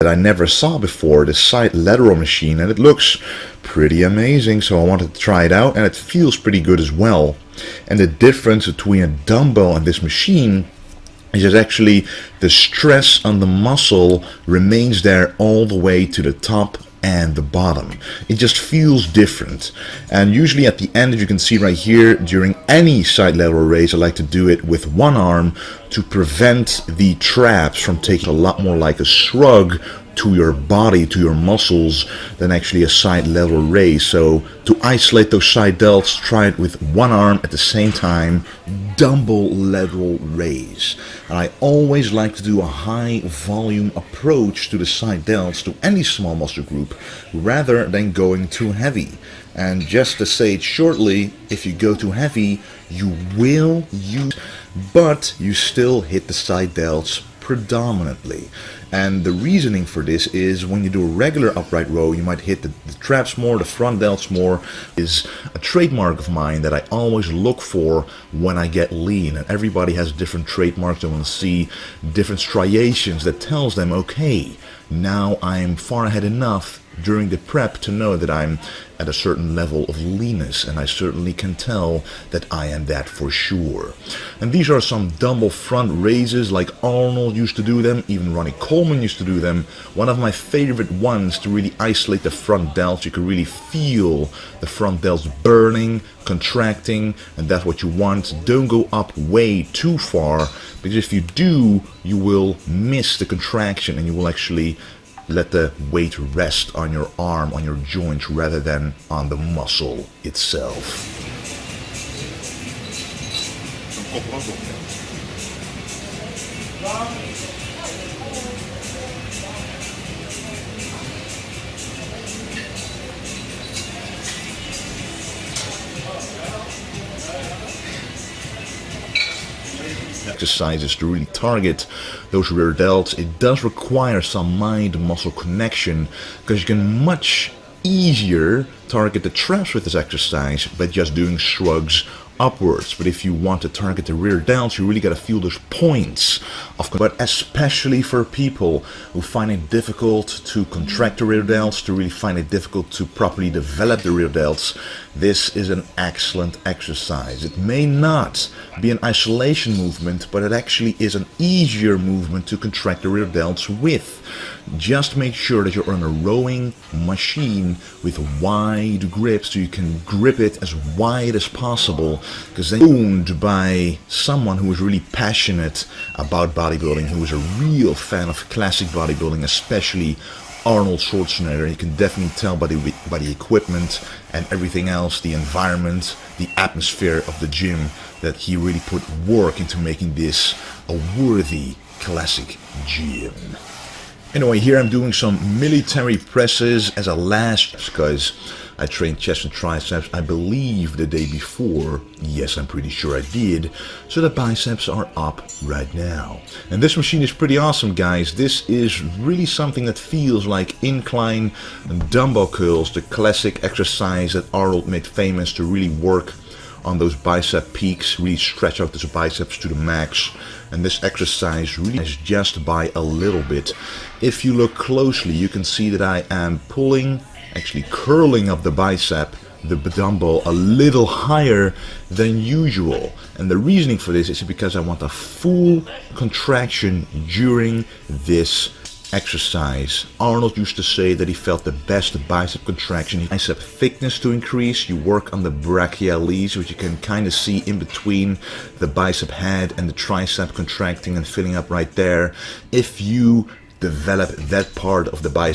that I never saw before, the side lateral machine, and it looks pretty amazing, so I wanted to try it out, and it feels pretty good as well. And the difference between a dumbbell and this machine is that actually the stress on the muscle remains there all the way to the top and the bottom. It just feels different. And usually at the end, as you can see right here, during any side lateral raise, I like to do it with one arm to prevent the traps from taking a lot more like a shrug to your body, to your muscles, than actually a side lateral raise. So to isolate those side delts, try it with one arm at the same time, dumbbell lateral raise. And I always like to do a high volume approach to the side delts, to any small muscle group, rather than going too heavy. And just to say it shortly, if you go too heavy, you will use, but you still hit the side delts predominantly. And the reasoning for this is when you do a regular upright row, you might hit the traps more, the front delts more. Is a trademark of mine that I always look for when I get lean. And everybody has different trademarks. They want to see different striations that tells them, okay, now I'm far ahead enough during the prep to know that I'm at a certain level of leanness, and I certainly can tell that I am that for sure. And these are some dumbbell front raises like Arnold used to do them, even Ronnie Coleman used to do them. One of my favorite ones to really isolate the front delts. You can really feel the front delts burning, contracting, and that's what you want. Don't go up way too far, because if you do, you will miss the contraction and you will actually let the weight rest on your arm, on your joints, rather than on the muscle itself. Exercises to really target those rear delts. It does require some mind-muscle connection, because you can much easier target the traps with this exercise by just doing shrugs upwards. But if you want to target the rear delts, you really got to feel those points of, but especially for people who find it difficult to contract the rear delts, to really find it difficult to properly develop the rear delts, this is an excellent exercise. It may not be an isolation movement, but it actually is an easier movement to contract the rear delts with. Just make sure that you're on a rowing machine with wide grips, so you can grip it as wide as possible, because then owned by someone who is really passionate about bodybuilding, who is a real fan of classic bodybuilding, especially Arnold Schwarzenegger. You can definitely tell by the equipment and everything else, the environment, the atmosphere of the gym, that he really put work into making this a worthy classic gym. Anyway, here I'm doing some military presses as a last, because I trained chest and triceps, I believe, the day before. Yes, I'm pretty sure I did. So the biceps are up right now. And this machine is pretty awesome, guys. This is really something that feels like incline dumbbell curls, the classic exercise that Arnold made famous to really work on those bicep peaks, really stretch out those biceps to the max. And this exercise really is just by a little bit. If you look closely, you can see that I am pulling, actually curling up the bicep, the dumbbell, a little higher than usual. And the reasoning for this is because I want a full contraction during this exercise. Arnold used to say that he felt the best bicep contraction, bicep thickness to increase. You work on the brachialis, which you can kind of see in between the bicep head and the tricep contracting and filling up right there. If you develop that part of the bicep